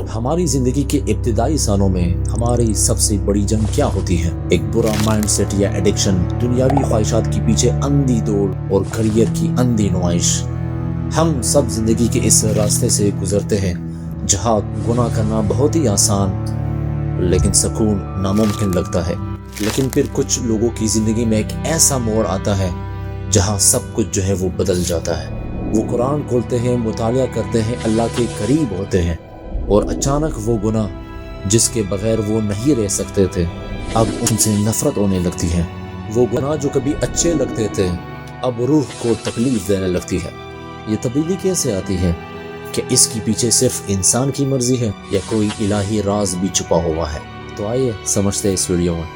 ہماری زندگی کے ابتدائی سالوں میں ہماری سب سے بڑی جنگ کیا ہوتی ہے؟ ایک برا مائنڈ سیٹ یا ایڈکشن، دنیاوی خواہشات کے پیچھے اندھی دوڑ اور کریئر کی اندھی نمائش۔ ہم سب زندگی کے اس راستے سے گزرتے ہیں جہاں گناہ کرنا بہت ہی آسان لیکن سکون ناممکن لگتا ہے۔ لیکن پھر کچھ لوگوں کی زندگی میں ایک ایسا موڑ آتا ہے جہاں سب کچھ جو ہے وہ بدل جاتا ہے۔ وہ قرآن کھولتے ہیں، مطالعہ کرتے ہیں، اللہ کے قریب ہوتے ہیں، اور اچانک وہ گناہ جس کے بغیر وہ نہیں رہ سکتے تھے اب ان سے نفرت ہونے لگتی ہے۔ وہ گناہ جو کبھی اچھے لگتے تھے اب روح کو تکلیف دینے لگتی ہے۔ یہ تبدیلی کیسے آتی ہے؟ کہ اس کے پیچھے صرف انسان کی مرضی ہے یا کوئی الہی راز بھی چھپا ہوا ہے؟ تو آئیے سمجھتے ہیں اس ویڈیو میں۔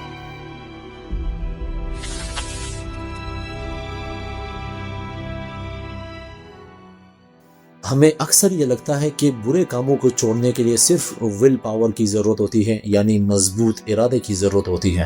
ہمیں اکثر یہ لگتا ہے کہ برے کاموں کو چھوڑنے کے لیے صرف ول پاور کی ضرورت ہوتی ہے، یعنی مضبوط ارادے کی ضرورت ہوتی ہے۔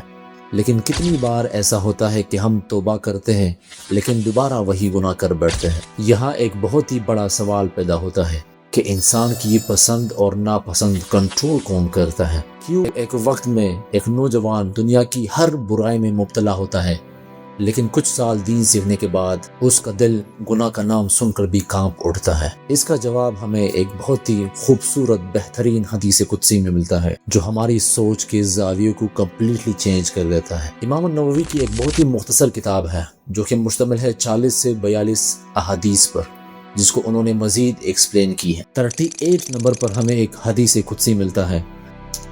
لیکن کتنی بار ایسا ہوتا ہے کہ ہم توبہ کرتے ہیں لیکن دوبارہ وہی گناہ کر بیٹھتے ہیں۔ یہاں ایک بہت ہی بڑا سوال پیدا ہوتا ہے کہ انسان کی پسند اور ناپسند کنٹرول کون کرتا ہے؟ کیوں ایک وقت میں ایک نوجوان دنیا کی ہر برائی میں مبتلا ہوتا ہے لیکن کچھ سال دین سیکھنے کے بعد اس کا دل گناہ کا نام سن کر بھی کانپ اٹھتا ہے؟ اس کا جواب ہمیں ایک بہت ہی خوبصورت بہترین حدیث قدسی میں ملتا ہے جو ہماری سوچ کے زاویے کو کمپلیٹلی چینج کر دیتا ہے۔ امام النووی کی ایک بہت ہی مختصر کتاب ہے جو کہ مشتمل ہے 40 سے 42 احادیث پر، جس کو انہوں نے مزید ایکسپلین کی ہے۔ 38 نمبر پر ہمیں ایک حدیث قدسی ملتا ہے۔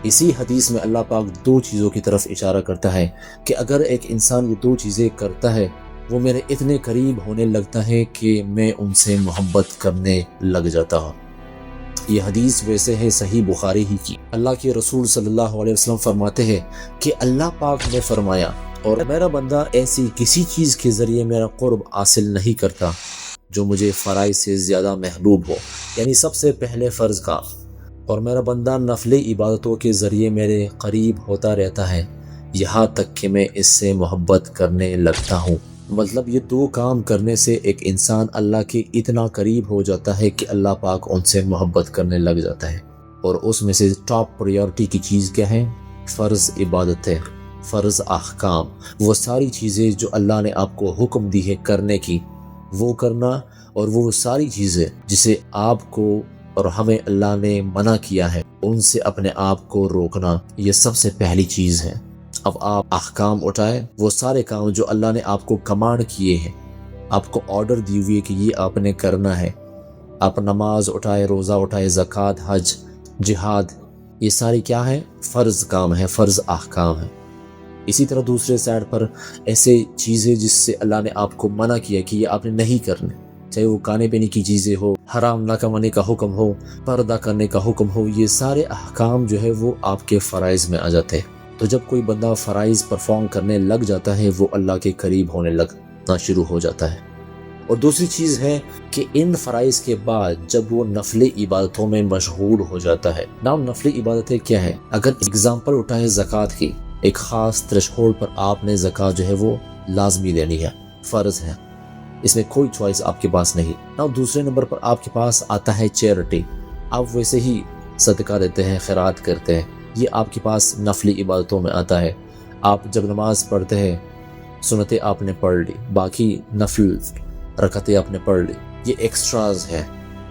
اسی حدیث میں اللہ پاک دو چیزوں کی طرف اشارہ کرتا ہے کہ اگر ایک انسان یہ دو چیزیں کرتا ہے وہ میرے اتنے قریب ہونے لگتا ہے کہ میں ان سے محبت کرنے لگ جاتا ہوں۔ یہ حدیث ویسے ہے صحیح بخاری ہی کی۔ اللہ کے رسول صلی اللہ علیہ وسلم فرماتے ہیں کہ اللہ پاک نے فرمایا، اور میرا بندہ ایسی کسی چیز کے ذریعے میرا قرب حاصل نہیں کرتا جو مجھے فرائض سے زیادہ محبوب ہو، یعنی سب سے پہلے فرض کام، اور میرا بندہ نفل عبادتوں کے ذریعے میرے قریب ہوتا رہتا ہے یہاں تک کہ میں اس سے محبت کرنے لگتا ہوں۔ مطلب یہ دو کام کرنے سے ایک انسان اللہ کے اتنا قریب ہو جاتا ہے کہ اللہ پاک ان سے محبت کرنے لگ جاتا ہے۔ اور اس میں سے ٹاپ پریورٹی کی چیز کیا ہے؟ فرض عبادتیں، فرض احکام، وہ ساری چیزیں جو اللہ نے آپ کو حکم دی ہے کرنے کی وہ کرنا، اور وہ ساری چیزیں جسے آپ کو اور ہمیں اللہ نے منع کیا ہے ان سے اپنے آپ کو روکنا، یہ سب سے پہلی چیز ہے۔ اب آپ احکام اٹھائے، وہ سارے کام جو اللہ نے آپ کو کمانڈ کیے ہیں، آپ کو آرڈر دی ہوئی ہے کہ یہ آپ نے کرنا ہے۔ آپ نماز اٹھائے، روزہ اٹھائے، زکوٰۃ، حج، جہاد، یہ ساری کیا ہے؟ فرض کام ہے، فرض احکام ہے۔ اسی طرح دوسرے سائڈ پر ایسے چیزیں جس سے اللہ نے آپ کو منع کیا کہ یہ آپ نے نہیں کرنے، چاہے وہ کھانے پینے کی چیزیں ہو، حرام نہ کمانے کا حکم ہو، پردہ کرنے کا حکم ہو، یہ سارے احکام جو ہے وہ آپ کے فرائض میں آ جاتے ہیں۔ تو جب کوئی بندہ فرائض پرفارم کرنے لگ جاتا ہے وہ اللہ کے قریب ہونے لگنا شروع ہو جاتا ہے۔ اور دوسری چیز ہے کہ ان فرائض کے بعد جب وہ نفل عبادتوں میں مشغول ہو جاتا ہے۔ نام نفل عبادتیں کیا ہے؟ اگر اگزامپل اٹھائیں زکوٰۃ کی، ایک خاص تھریشہولڈ پر آپ نے زکوٰۃ جو ہے وہ لازمی دینی ہے، فرض ہے، اس میں کوئی چوائس آپ کے پاس نہیں۔ نا دوسرے نمبر پر آپ کے پاس آتا ہے چیریٹی، آپ ویسے ہی صدقہ دیتے ہیں، خیرات کرتے ہیں، یہ آپ کے پاس نفلی عبادتوں میں آتا ہے۔ آپ جب نماز پڑھتے ہیں، سنتیں آپ نے پڑھ لی، باقی نفل رکعتیں آپ نے پڑھ لی، یہ ایکسٹراز ہے۔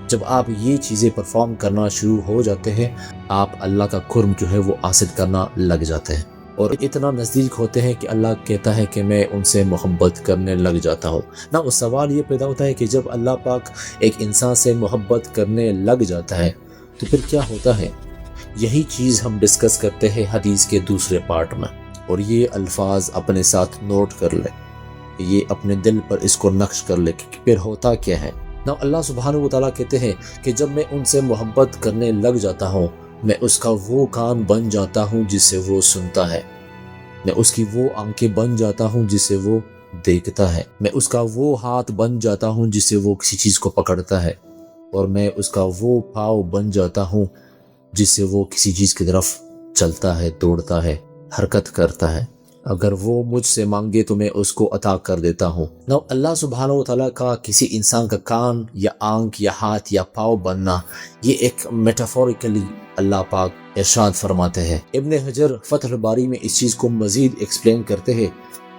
جب آپ یہ چیزیں پرفارم کرنا شروع ہو جاتے ہیں آپ اللہ کا قرب جو ہے وہ حاصل کرنا لگ جاتے ہیں، اور اتنا نزدیک ہوتے ہیں کہ اللہ کہتا ہے کہ میں ان سے محبت کرنے لگ جاتا ہوں۔ نا اس سوال یہ پیدا ہوتا ہے کہ جب اللہ پاک ایک انسان سے محبت کرنے لگ جاتا ہے تو پھر کیا ہوتا ہے؟ یہی چیز ہم ڈسکس کرتے ہیں حدیث کے دوسرے پارٹ میں، اور یہ الفاظ اپنے ساتھ نوٹ کر لے، یہ اپنے دل پر اس کو نقش کر لے کہ پھر ہوتا کیا ہے۔ نا اللہ سبحانہ و تعالیٰ کہتے ہیں کہ جب میں ان سے محبت کرنے لگ جاتا ہوں میں اس کا وہ کان بن جاتا ہوں جس سے وہ سنتا ہے، میں اس کی وہ آنکھیں بن جاتا ہوں جس سے وہ دیکھتا ہے، میں اس کا وہ ہاتھ بن جاتا ہوں جس سے وہ کسی چیز کو پکڑتا ہے، اور میں اس کا وہ پاؤں بن جاتا ہوں جس سے وہ کسی چیز کی طرف چلتا ہے، دوڑتا ہے، حرکت کرتا ہے۔ اگر وہ مجھ سے مانگے تو میں اس کو عطا کر دیتا ہوں۔ نو اللہ سبحانہ و تعالیٰ کا کسی انسان کا کان یا آنکھ یا ہاتھ یا پاؤں بننا، یہ ایک میٹافوریکلی اللہ پاک ارشاد فرماتے ہیں۔ ابن حجر فتح الباری میں اس چیز کو مزید ایکسپلین کرتے ہیں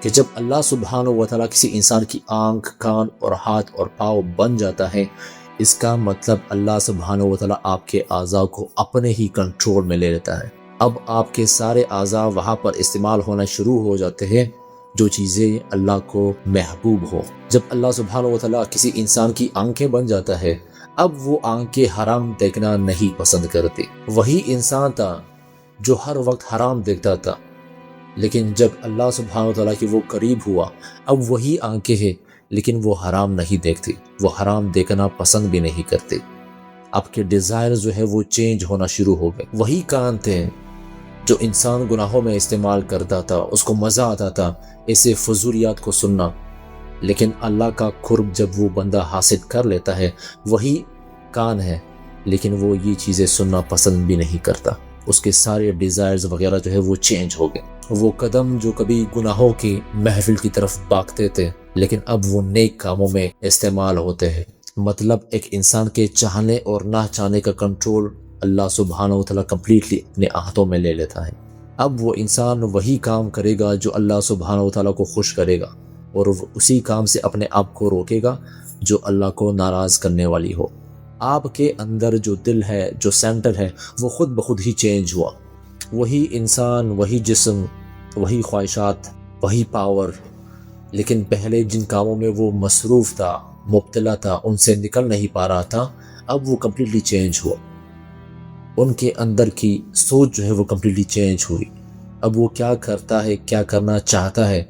کہ جب اللہ سبحانہ و تعالیٰ کسی انسان کی آنکھ، کان اور ہاتھ اور پاؤں بن جاتا ہے، اس کا مطلب اللہ سبحانہ و تعالیٰ آپ کے اعضاء کو اپنے ہی کنٹرول میں لے لیتا ہے۔ اب آپ کے سارے اعضاء وہاں پر استعمال ہونا شروع ہو جاتے ہیں جو چیزیں اللہ کو محبوب ہو۔ جب اللہ سبحانہ و تعالیٰ کسی انسان کی آنکھیں بن جاتا ہے، اب وہ آنکھیں حرام دیکھنا نہیں پسند کرتی۔ وہی انسان تھا جو ہر وقت حرام دیکھتا تھا، لیکن جب اللہ سبحانہ و تعالیٰ کی وہ قریب ہوا، اب وہی آنکھیں ہیں لیکن وہ حرام نہیں دیکھتی، وہ حرام دیکھنا پسند بھی نہیں کرتی۔ آپ کے ڈیزائر جو ہے وہ چینج ہونا شروع ہو گئے۔ وہی کان تھے جو انسان گناہوں میں استعمال کرتا تھا، اس کو مزہ آتا تھا ایسے فضولیات کو سننا، لیکن اللہ کا قرب جب وہ بندہ حاصل کر لیتا ہے، وہی کان ہے لیکن وہ یہ چیزیں سننا پسند بھی نہیں کرتا۔ اس کے سارے ڈیزائرز وغیرہ جو ہے وہ چینج ہو گئے۔ وہ قدم جو کبھی گناہوں کی محفل کی طرف بھاگتے تھے، لیکن اب وہ نیک کاموں میں استعمال ہوتے ہیں۔ مطلب ایک انسان کے چاہنے اور نہ چاہنے کا کنٹرول اللہ سبحانہ و تعالیٰ کمپلیٹلی اپنے ہاتھوں میں لے لیتا ہے۔ اب وہ انسان وہی کام کرے گا جو اللہ سبحانہ و تعالیٰ کو خوش کرے گا، اور وہ اسی کام سے اپنے آپ کو روکے گا جو اللہ کو ناراض کرنے والی ہو۔ آپ کے اندر جو دل ہے، جو سینٹر ہے، وہ خود بخود ہی چینج ہوا۔ وہی انسان، وہی جسم، وہی خواہشات، وہی پاور، لیکن پہلے جن کاموں میں وہ مصروف تھا، مبتلا تھا، ان سے نکل نہیں پا رہا تھا، اب وہ کمپلیٹلی چینج ہوا۔ ان کے اندر کی سوچ جو ہے وہ کمپلیٹلی چینج ہوئی۔ اب وہ کیا کرتا ہے، کیا کرنا چاہتا ہے،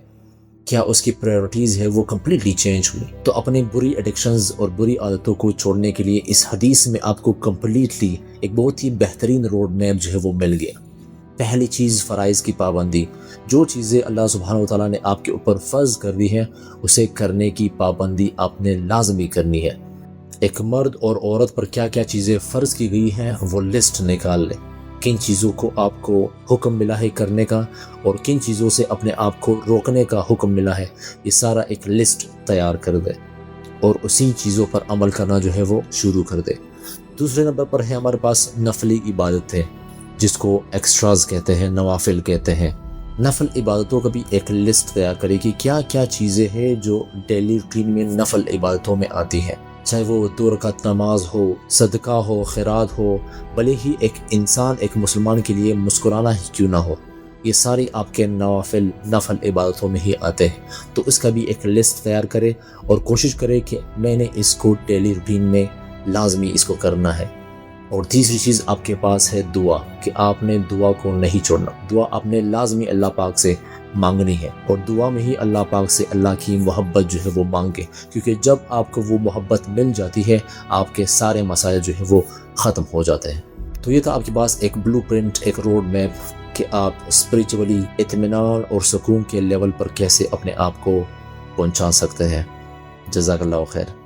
کیا اس کی پرائیورٹیز ہے، وہ کمپلیٹلی چینج ہوئی۔ تو اپنی بری ایڈکشنز اور بری عادتوں کو چھوڑنے کے لیے اس حدیث میں آپ کو کمپلیٹلی ایک بہت ہی بہترین روڈ میپ جو ہے وہ مل گیا۔ پہلی چیز فرائض کی پابندی۔ جو چیزیں اللہ سبحانہ و تعالیٰ نے آپ کے اوپر فرض کر دی ہیں، اسے کرنے کی پابندی آپ نے لازمی کرنی ہے۔ ایک مرد اور عورت پر کیا کیا چیزیں فرض کی گئی ہیں وہ لسٹ نکال لیں۔ کن چیزوں کو آپ کو حکم ملا ہے کرنے کا اور کن چیزوں سے اپنے آپ کو روکنے کا حکم ملا ہے، یہ سارا ایک لسٹ تیار کر دے اور اسی چیزوں پر عمل کرنا جو ہے وہ شروع کر دے۔ دوسرے نمبر پر ہے ہمارے پاس نفلی عبادتیں، جس کو ایکسٹراز کہتے ہیں، نوافل کہتے ہیں۔ نفل عبادتوں کا بھی ایک لسٹ تیار کرے کہ کیا کیا چیزیں ہیں جو ڈیلی روٹین میں نفل عبادتوں میں آتی ہیں، چاہے وہ 2 رکعت نماز ہو، صدقہ ہو، خیرات ہو، بھلے ہی ایک انسان، ایک مسلمان کے لیے مسکرانا ہی کیوں نہ ہو، یہ ساری آپ کے نوافل نفل عبادتوں میں ہی آتے ہیں۔ تو اس کا بھی ایک لسٹ تیار کرے اور کوشش کرے کہ میں نے اس کو ڈیلی روٹین میں لازمی اس کو کرنا ہے۔ اور تیسری چیز آپ کے پاس ہے دعا، کہ آپ نے دعا کو نہیں چھوڑنا۔ دعا آپ نے لازمی اللہ پاک سے مانگنی ہے، اور دعا میں ہی اللہ پاک سے اللہ کی محبت جو ہے وہ مانگے، کیونکہ جب آپ کو وہ محبت مل جاتی ہے، آپ کے سارے مسائل جو ہے وہ ختم ہو جاتے ہیں۔ تو یہ تھا آپ کے پاس ایک بلو پرنٹ، ایک روڈ میپ کہ آپ اسپریچولی اطمینان اور سکون کے لیول پر کیسے اپنے آپ کو پہنچا سکتے ہیں۔ جزاک اللہ خیر۔